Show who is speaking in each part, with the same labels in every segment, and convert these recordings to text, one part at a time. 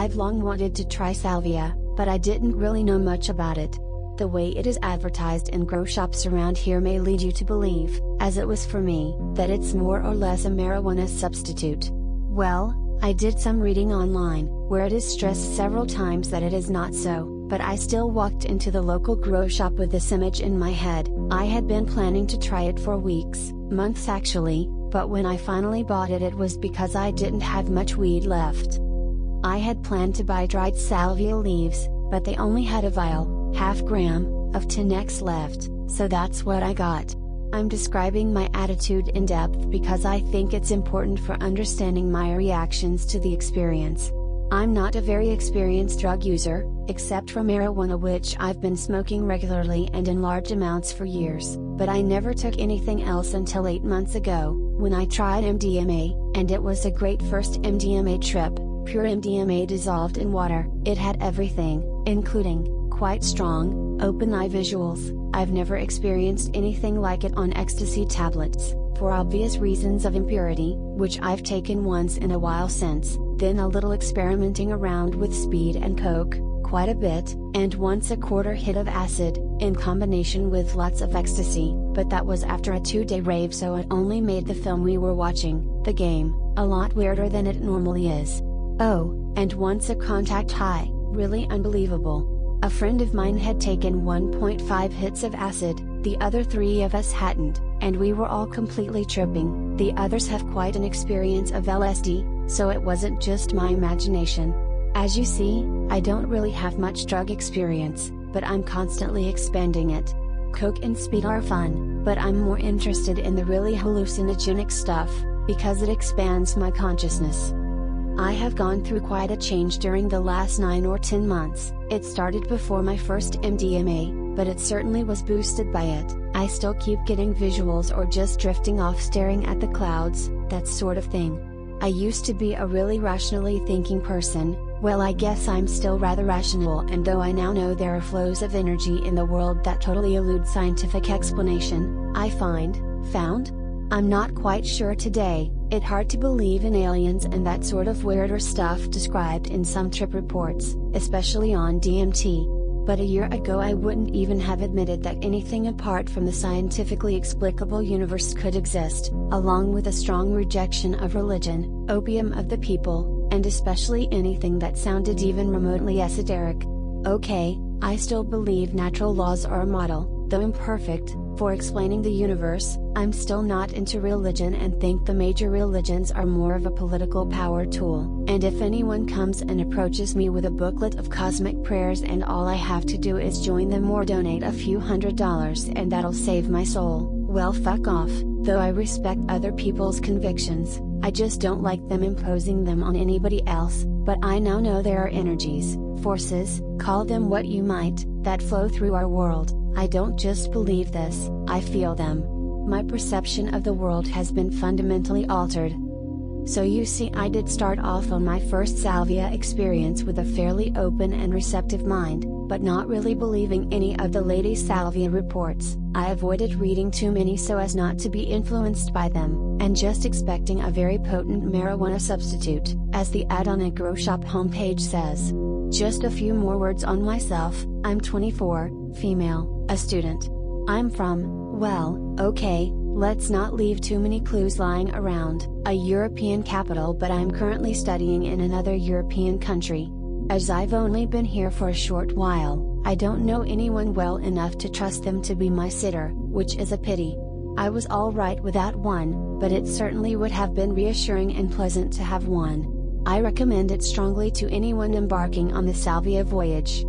Speaker 1: I've long wanted to try salvia, but I didn't really know much about it. The way it is advertised in grow shops around here may lead you to believe, as it was for me, that it's more or less a marijuana substitute. Well, I did some reading online, where it is stressed several times that it is not so, but I still walked into the local grow shop with this image in my head. I had been planning to try it for weeks, months actually, but when I finally bought it was because I didn't have much weed left. I had planned to buy dried salvia leaves, but they only had a vial, half gram, of 10x left, so that's what I got. I'm describing my attitude in depth because I think it's important for understanding my reactions to the experience. I'm not a very experienced drug user, except for marijuana, which I've been smoking regularly and in large amounts for years, but I never took anything else until 8 months ago, when I tried MDMA, and it was a great first MDMA trip, pure MDMA dissolved in water. It had everything, including quite strong, open-eye visuals. I've never experienced anything like it on ecstasy tablets, for obvious reasons of impurity, which I've taken once in a while since, then a little experimenting around with speed and coke, quite a bit, and once a quarter hit of acid, in combination with lots of ecstasy, but that was after a 2-day rave, so it only made the film we were watching, the game, a lot weirder than it normally is. Oh, and once a contact high, really unbelievable. A friend of mine had taken 1.5 hits of acid, the other 3 of us hadn't, and we were all completely tripping. The others have quite an experience of LSD, so it wasn't just my imagination. As you see, I don't really have much drug experience, but I'm constantly expanding it. Coke and speed are fun, but I'm more interested in the really hallucinogenic stuff, because it expands my consciousness. I have gone through quite a change during the last 9 or 10 months. It started before my first MDMA, but it certainly was boosted by it. I still keep getting visuals or just drifting off staring at the clouds, that sort of thing. I used to be a really rationally thinking person. Well, I guess I'm still rather rational, and though I now know there are flows of energy in the world that totally elude scientific explanation, I found, I'm not quite sure today. It's hard to believe in aliens and that sort of weirder stuff described in some trip reports, especially on DMT. But a year ago I wouldn't even have admitted that anything apart from the scientifically explicable universe could exist, along with a strong rejection of religion, opium of the people, and especially anything that sounded even remotely esoteric. Okay, I still believe natural laws are a model, though imperfect, for explaining the universe. I'm still not into religion and think the major religions are more of a political power tool, and if anyone comes and approaches me with a booklet of cosmic prayers and all I have to do is join them or donate a few $100s and that'll save my soul, well, fuck off. Though I respect other people's convictions, I just don't like them imposing them on anybody else. But I now know there are energies, forces, call them what you might, that flow through our world. I don't just believe this, I feel them. My perception of the world has been fundamentally altered. So you see, I did start off on my first salvia experience with a fairly open and receptive mind, but not really believing any of the latest salvia reports. I avoided reading too many so as not to be influenced by them, and just expecting a very potent marijuana substitute, as the ad on a grow shop homepage says. Just a few more words on myself. I'm 24, female, a student. I'm from, well, okay, let's not leave too many clues lying around, a European capital, but I'm currently studying in another European country. As I've only been here for a short while, I don't know anyone well enough to trust them to be my sitter, which is a pity. I was alright without one, but it certainly would have been reassuring and pleasant to have one. I recommend it strongly to anyone embarking on the salvia voyage.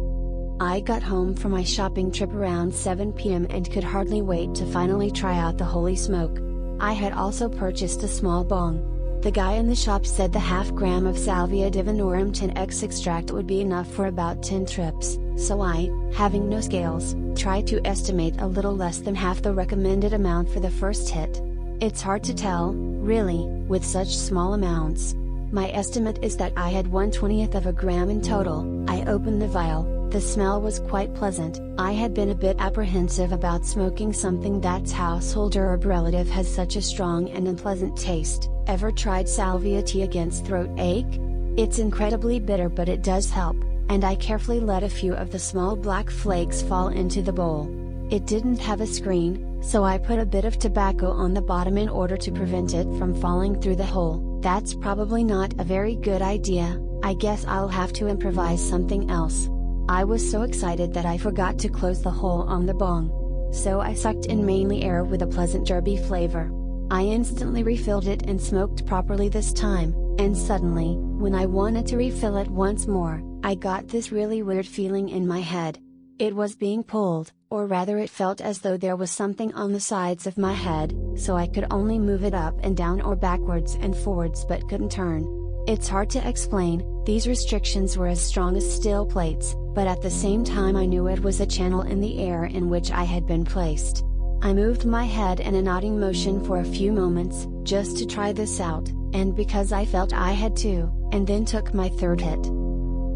Speaker 1: I got home from my shopping trip around 7 p.m. and could hardly wait to finally try out the holy smoke. I had also purchased a small bong. The guy in the shop said the half gram of Salvia Divinorum 10x extract would be enough for about 10 trips, so I, having no scales, tried to estimate a little less than half the recommended amount for the first hit. It's hard to tell, really, with such small amounts. My estimate is that I had 1/20th of a gram in total. I opened the vial. The smell was quite pleasant. I had been a bit apprehensive about smoking something that's household herb relative has such a strong and unpleasant taste. Ever tried salvia tea against throat ache? It's incredibly bitter, but it does help, and I carefully let a few of the small black flakes fall into the bowl. It didn't have a screen, so I put a bit of tobacco on the bottom in order to prevent it from falling through the hole. That's probably not a very good idea. I guess I'll have to improvise something else. I was so excited that I forgot to close the hole on the bong. So I sucked in mainly air with a pleasant derby flavor. I instantly refilled it and smoked properly this time, and suddenly, when I wanted to refill it once more, I got this really weird feeling in my head. It was being pulled, or rather it felt as though there was something on the sides of my head, so I could only move it up and down or backwards and forwards but couldn't turn. It's hard to explain, these restrictions were as strong as steel plates, but at the same time I knew it was a channel in the air in which I had been placed. I moved my head in a nodding motion for a few moments, just to try this out, and because I felt I had to, and then took my third hit.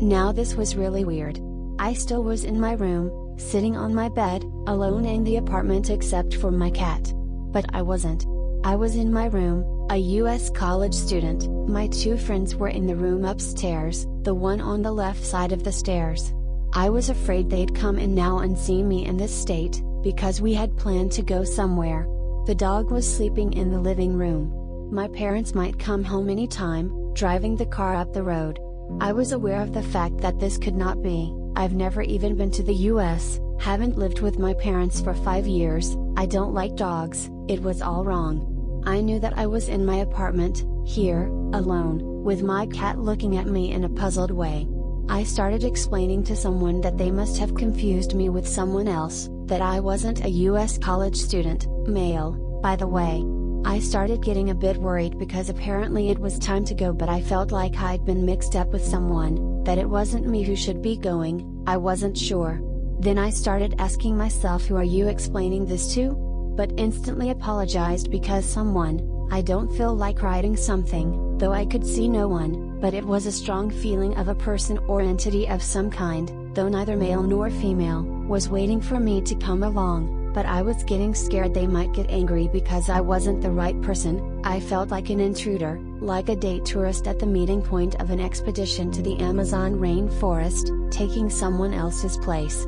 Speaker 1: Now this was really weird. I still was in my room, sitting on my bed, alone in the apartment except for my cat. But I wasn't. I was in my room, a US college student. My two friends were in the room upstairs, the one on the left side of the stairs. I was afraid they'd come in now and see me in this state, because we had planned to go somewhere. The dog was sleeping in the living room. My parents might come home any time, driving the car up the road. I was aware of the fact that this could not be. I've never even been to the US, haven't lived with my parents for 5 years, I don't like dogs. It was all wrong. I knew that I was in my apartment, here, alone, with my cat looking at me in a puzzled way. I started explaining to someone that they must have confused me with someone else, that I wasn't a US college student, male, by the way. I started getting a bit worried because apparently it was time to go, but I felt like I'd been mixed up with someone, that it wasn't me who should be going, I wasn't sure. Then I started asking myself, who are you explaining this to? But instantly apologized because someone, I don't feel like writing something, though I could see no one, but it was a strong feeling of a person or entity of some kind, though neither male nor female, was waiting for me to come along. But I was getting scared they might get angry because I wasn't the right person. I felt like an intruder, like a day tourist at the meeting point of an expedition to the Amazon rainforest, taking someone else's place.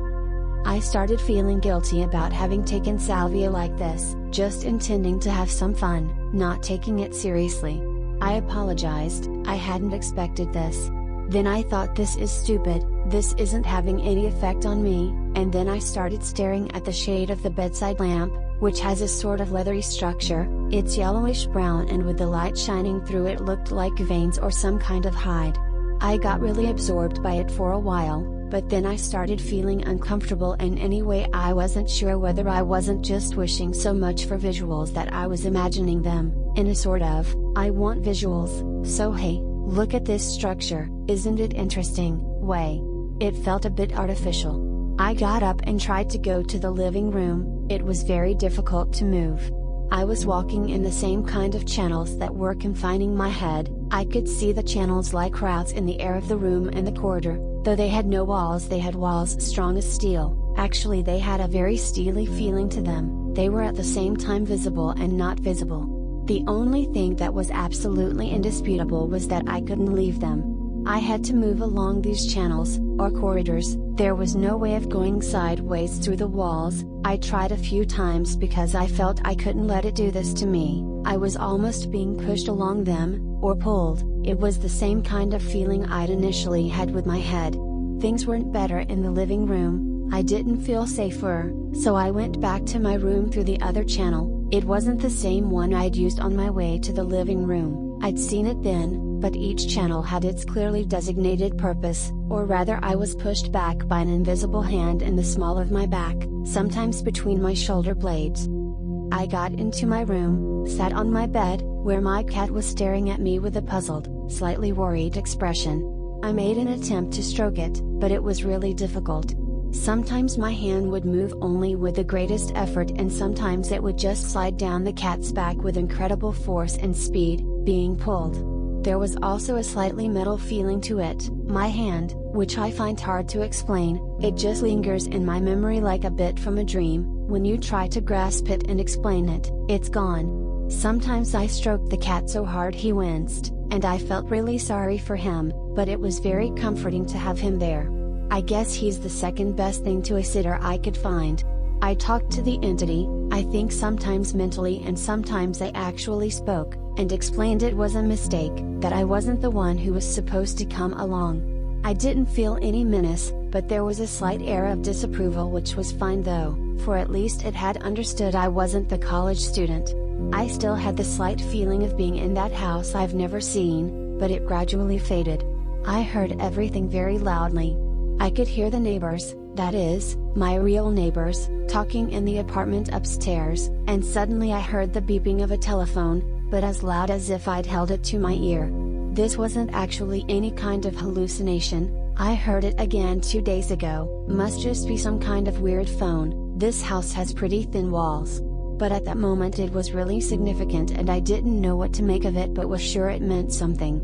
Speaker 1: I started feeling guilty about having taken salvia like this, just intending to have some fun, not taking it seriously. I apologized, I hadn't expected this. Then I thought, this is stupid, this isn't having any effect on me, and then I started staring at the shade of the bedside lamp, which has a sort of leathery structure. It's yellowish brown and with the light shining through it looked like veins or some kind of hide. I got really absorbed by it for a while, but then I started feeling uncomfortable, and anyway I wasn't sure whether I wasn't just wishing so much for visuals that I was imagining them, in a sort of, I want visuals, so hey, look at this structure, isn't it interesting, way. It felt a bit artificial. I got up and tried to go to the living room. It was very difficult to move. I was walking in the same kind of channels that were confining my head. I could see the channels like routes in the air of the room and the corridor. Though they had no walls, they had walls strong as steel. Actually, they had a very steely feeling to them. They were at the same time visible and not visible. The only thing that was absolutely indisputable was that I couldn't leave them. I had to move along these channels, or corridors. There was no way of going sideways through the walls. I tried a few times because I felt I couldn't let it do this to me. I was almost being pushed along them, or pulled. It was the same kind of feeling I'd initially had with my head. Things weren't better in the living room. I didn't feel safer, so I went back to my room through the other channel. It wasn't the same one I'd used on my way to the living room. I'd seen it then, but each channel had its clearly designated purpose, or rather I was pushed back by an invisible hand in the small of my back, sometimes between my shoulder blades. I got into my room, sat on my bed, where my cat was staring at me with a puzzled, slightly worried expression. I made an attempt to stroke it, but it was really difficult. Sometimes my hand would move only with the greatest effort, and sometimes it would just slide down the cat's back with incredible force and speed, being pulled. There was also a slightly metal feeling to it. My hand, which I find hard to explain, it just lingers in my memory like a bit from a dream. When you try to grasp it and explain it, it's gone. Sometimes I stroked the cat so hard he winced, and I felt really sorry for him, but it was very comforting to have him there. I guess he's the second best thing to a sitter I could find. I talked to the entity, I think sometimes mentally and sometimes I actually spoke, and explained it was a mistake, that I wasn't the one who was supposed to come along. I didn't feel any menace, but there was a slight air of disapproval, which was fine though, for at least it had understood I wasn't the college student. I still had the slight feeling of being in that house I've never seen, but it gradually faded. I heard everything very loudly. I could hear the neighbors, that is, my real neighbors, talking in the apartment upstairs, and suddenly I heard the beeping of a telephone, but as loud as if I'd held it to my ear. This wasn't actually any kind of hallucination, I heard it again 2 days ago, must just be some kind of weird phone. This house has pretty thin walls. But at that moment it was really significant and I didn't know what to make of it, but was sure it meant something.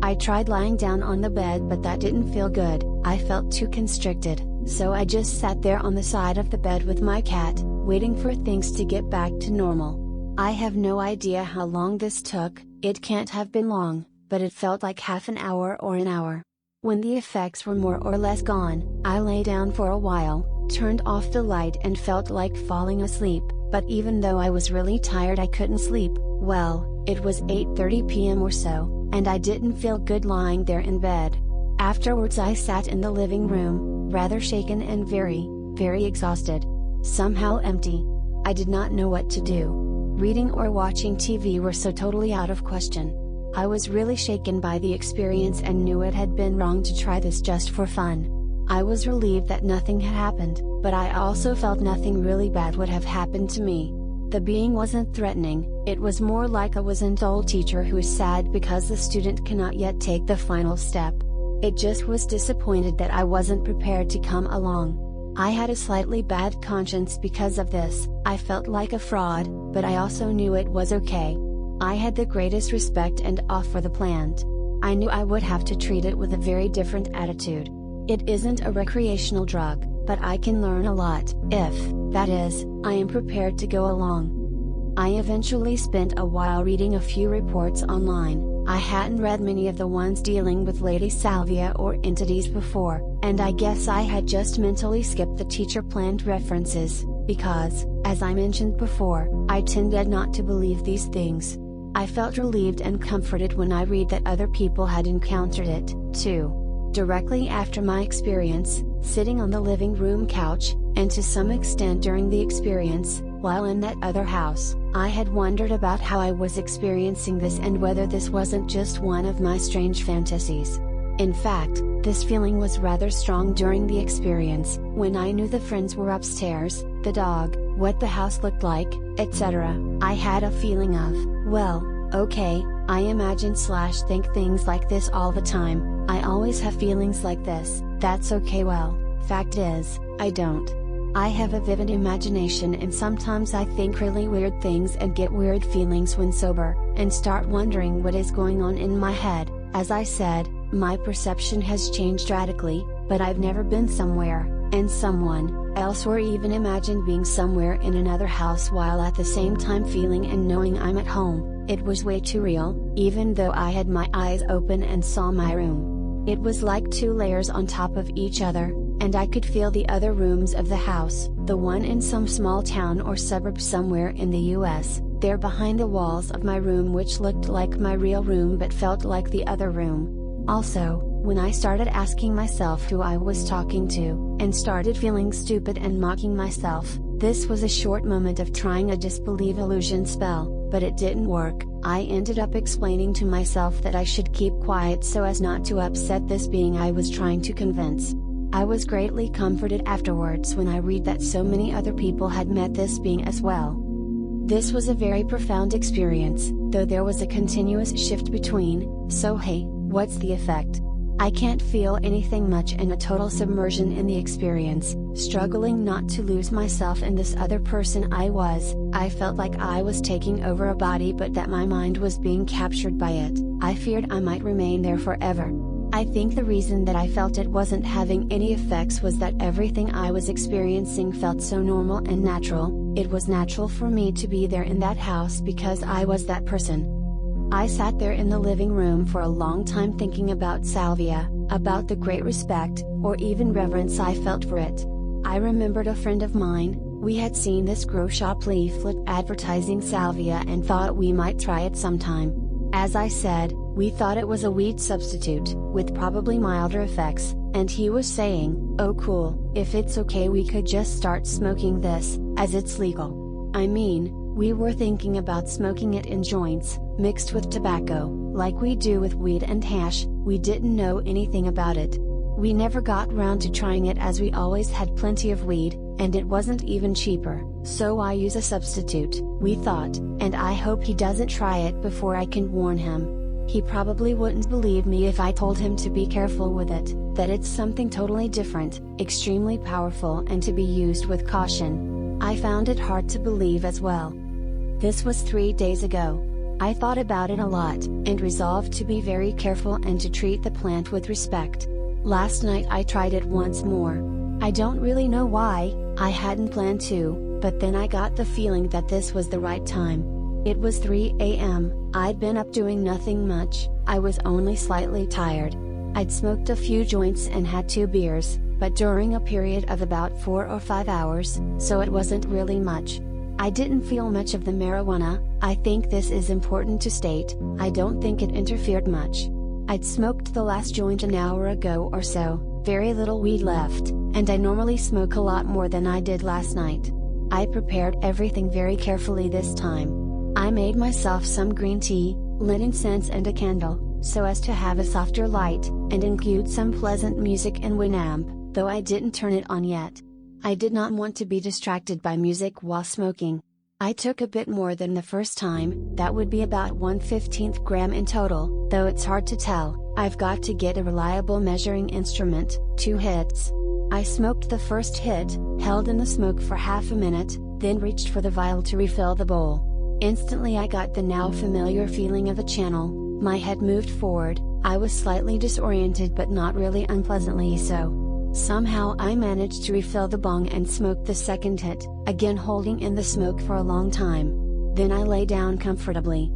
Speaker 1: I tried lying down on the bed, but that didn't feel good. I felt too constricted, so I just sat there on the side of the bed with my cat, waiting for things to get back to normal. I have no idea how long this took, it can't have been long, but it felt like half an hour or an hour. When the effects were more or less gone, I lay down for a while, turned off the light and felt like falling asleep, but even though I was really tired I couldn't sleep. Well, it was 8:30 p.m. or so, and I didn't feel good lying there in bed. Afterwards I sat in the living room, rather shaken and very exhausted. Somehow empty. I did not know what to do. Reading or watching TV were so totally out of question. I was really shaken by the experience and knew it had been wrong to try this just for fun. I was relieved that nothing had happened, but I also felt nothing really bad would have happened to me. The being wasn't threatening, it was more like a wizened old teacher who is sad because the student cannot yet take the final step. It just was disappointed that I wasn't prepared to come along. I had a slightly bad conscience because of this. I felt like a fraud, but I also knew it was okay. I had the greatest respect and awe for the plant. I knew I would have to treat it with a very different attitude. It isn't a recreational drug, but I can learn a lot, if, that is, I am prepared to go along. I eventually spent a while reading a few reports online. I hadn't read many of the ones dealing with Lady Salvia or entities before, and I guess I had just mentally skipped the teacher plant references, because, as I mentioned before, I tended not to believe these things. I felt relieved and comforted when I read that other people had encountered it, too. Directly after my experience, sitting on the living room couch, and to some extent during the experience, while in that other house, I had wondered about how I was experiencing this and whether this wasn't just one of my strange fantasies. In fact, this feeling was rather strong during the experience, when I knew the friends were upstairs, the dog, what the house looked like, etc. I had a feeling of, well, okay, I imagine/think things like this all the time. I always have feelings like this, that's okay. Well, fact is, I don't. I have a vivid imagination and sometimes I think really weird things and get weird feelings when sober, and start wondering what is going on in my head. As I said, my perception has changed radically, but I've never been somewhere, and someone else, or even imagined being somewhere in another house while at the same time feeling and knowing I'm at home. It was way too real, even though I had my eyes open and saw my room. It was like 2 layers on top of each other, and I could feel the other rooms of the house, the one in some small town or suburb somewhere in the US, there behind the walls of my room, which looked like my real room but felt like the other room. Also, when I started asking myself who I was talking to, and started feeling stupid and mocking myself, this was a short moment of trying a disbelief illusion spell, but it didn't work. I ended up explaining to myself that I should keep quiet so as not to upset this being I was trying to convince. I was greatly comforted afterwards when I read that so many other people had met this being as well. This was a very profound experience, though there was a continuous shift between, so hey, what's the effect? I can't feel anything much, and a total submersion in the experience, struggling not to lose myself in this other person I felt like I was taking over a body but that my mind was being captured by it. I feared I might remain there forever. I think the reason that I felt it wasn't having any effects was that everything I was experiencing felt so normal and natural. It was natural for me to be there in that house because I was that person. I sat there in the living room for a long time thinking about salvia, about the great respect, or even reverence I felt for it. I remembered a friend of mine, we had seen this grow shop leaflet advertising salvia and thought we might try it sometime. As I said, we thought it was a weed substitute, with probably milder effects, and he was saying, "Oh cool, if it's okay we could just start smoking this, as it's legal." I mean, we were thinking about smoking it in joints, mixed with tobacco, like we do with weed and hash. We didn't know anything about it. We never got round to trying it as we always had plenty of weed, and it wasn't even cheaper, so I use a substitute, we thought, and I hope he doesn't try it before I can warn him. He probably wouldn't believe me if I told him to be careful with it, that it's something totally different, extremely powerful and to be used with caution. I found it hard to believe as well. This was 3 days ago. I thought about it a lot, and resolved to be very careful and to treat the plant with respect. Last night I tried it once more. I don't really know why, I hadn't planned to, but then I got the feeling that this was the right time. It was 3 a.m., I'd been up doing nothing much, I was only slightly tired. I'd smoked a few joints and had 2 beers, but during a period of about 4 or 5 hours, so it wasn't really much. I didn't feel much of the marijuana. I think this is important to state, I don't think it interfered much. I'd smoked the last joint an hour ago or so, very little weed left, and I normally smoke a lot more than I did last night. I prepared everything very carefully this time. I made myself some green tea, lit incense and a candle, so as to have a softer light, and include some pleasant music in Winamp, though I didn't turn it on yet. I did not want to be distracted by music while smoking. I took a bit more than the first time, that would be about 1/15 gram in total, though it's hard to tell. I've got to get a reliable measuring instrument. 2 hits. I smoked the first hit, held in the smoke for half a minute, then reached for the vial to refill the bowl. Instantly I got the now familiar feeling of a channel, my head moved forward, I was slightly disoriented but not really unpleasantly so. Somehow I managed to refill the bong and smoke the second hit, again holding in the smoke for a long time. Then I lay down comfortably.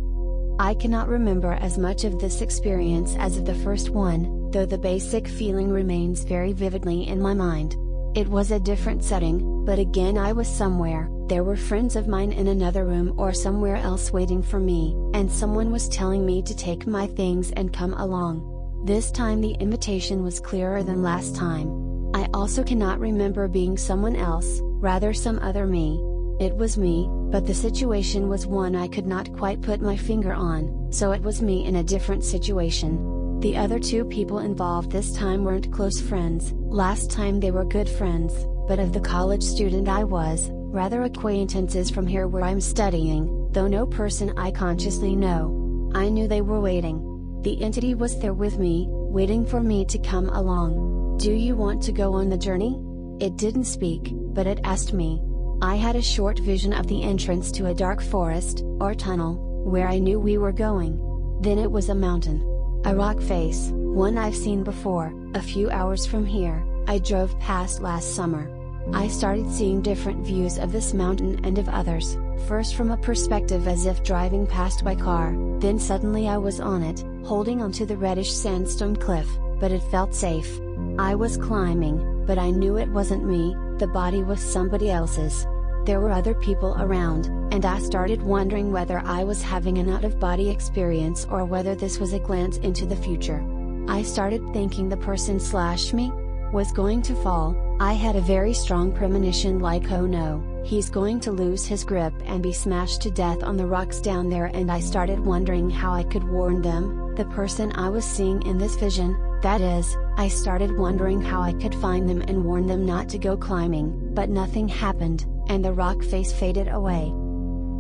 Speaker 1: I cannot remember as much of this experience as of the first one, though the basic feeling remains very vividly in my mind. It was a different setting, but again I was somewhere, there were friends of mine in another room or somewhere else waiting for me, and someone was telling me to take my things and come along. This time the invitation was clearer than last time. I also cannot remember being someone else, rather some other me. It was me, but the situation was one I could not quite put my finger on, so it was me in a different situation. The other 2 people involved this time weren't close friends, last time they were good friends, but of the college student I was, rather acquaintances from here where I'm studying, though no person I consciously know. I knew they were waiting. The entity was there with me, waiting for me to come along. "Do you want to go on the journey?" It didn't speak, but it asked me. I had a short vision of the entrance to a dark forest, or tunnel, where I knew we were going. Then it was a mountain. A rock face, one I've seen before, a few hours from here, I drove past last summer. I started seeing different views of this mountain and of others, first from a perspective as if driving past by car, then suddenly I was on it, holding onto the reddish sandstone cliff, but it felt safe. I was climbing, but I knew it wasn't me, the body was somebody else's. There were other people around, and I started wondering whether I was having an out-of-body experience or whether this was a glance into the future. I started thinking the person/me was going to fall. I had a very strong premonition like, oh no, he's going to lose his grip and be smashed to death on the rocks down there, and I started wondering how I could warn them, the person I was seeing in this vision, that is, I started wondering how I could find them and warn them not to go climbing, but nothing happened, and the rock face faded away.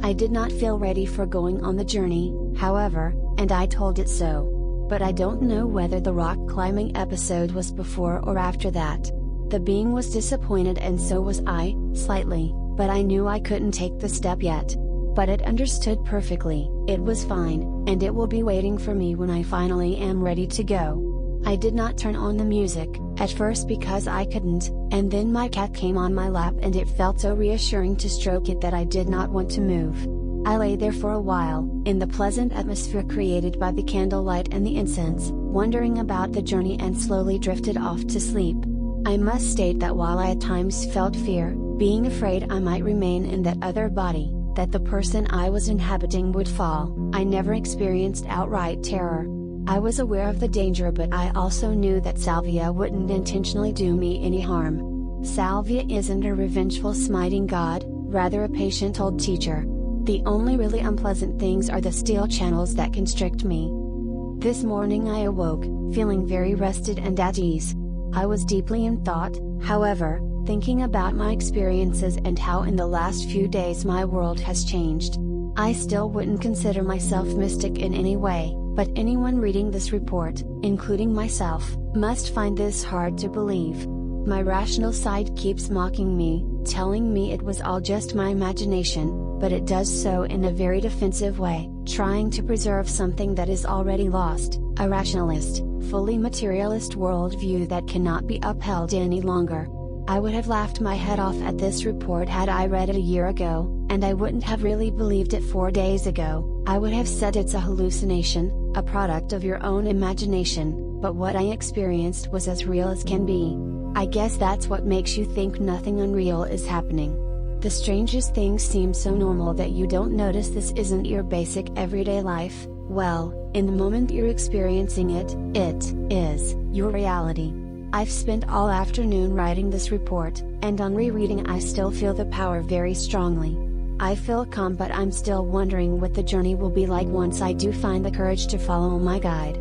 Speaker 1: I did not feel ready for going on the journey, however, and I told it so. But I don't know whether the rock climbing episode was before or after that. The being was disappointed and so was I, slightly, but I knew I couldn't take the step yet. But it understood perfectly, it was fine, and it will be waiting for me when I finally am ready to go. I did not turn on the music, at first because I couldn't, and then my cat came on my lap and it felt so reassuring to stroke it that I did not want to move. I lay there for a while, in the pleasant atmosphere created by the candlelight and the incense, wondering about the journey, and slowly drifted off to sleep. I must state that while I at times felt fear, being afraid I might remain in that other body, that the person I was inhabiting would fall, I never experienced outright terror. I was aware of the danger, but I also knew that Salvia wouldn't intentionally do me any harm. Salvia isn't a revengeful smiting god, rather a patient old teacher. The only really unpleasant things are the steel channels that constrict me. This morning I awoke, feeling very rested and at ease. I was deeply in thought, however, thinking about my experiences and how in the last few days my world has changed. I still wouldn't consider myself mystic in any way, but anyone reading this report, including myself, must find this hard to believe. My rational side keeps mocking me, telling me it was all just my imagination, but it does so in a very defensive way, trying to preserve something that is already lost, a rationalist, fully materialist worldview that cannot be upheld any longer. I would have laughed my head off at this report had I read it a year ago, and I wouldn't have really believed it 4 days ago. I would have said it's a hallucination, a product of your own imagination, but what I experienced was as real as can be. I guess that's what makes you think nothing unreal is happening. The strangest things seem so normal that you don't notice this isn't your basic everyday life. Well, in the moment you're experiencing it, it is your reality. I've spent all afternoon writing this report, and on rereading I still feel the power very strongly. I feel calm, but I'm still wondering what the journey will be like once I do find the courage to follow my guide.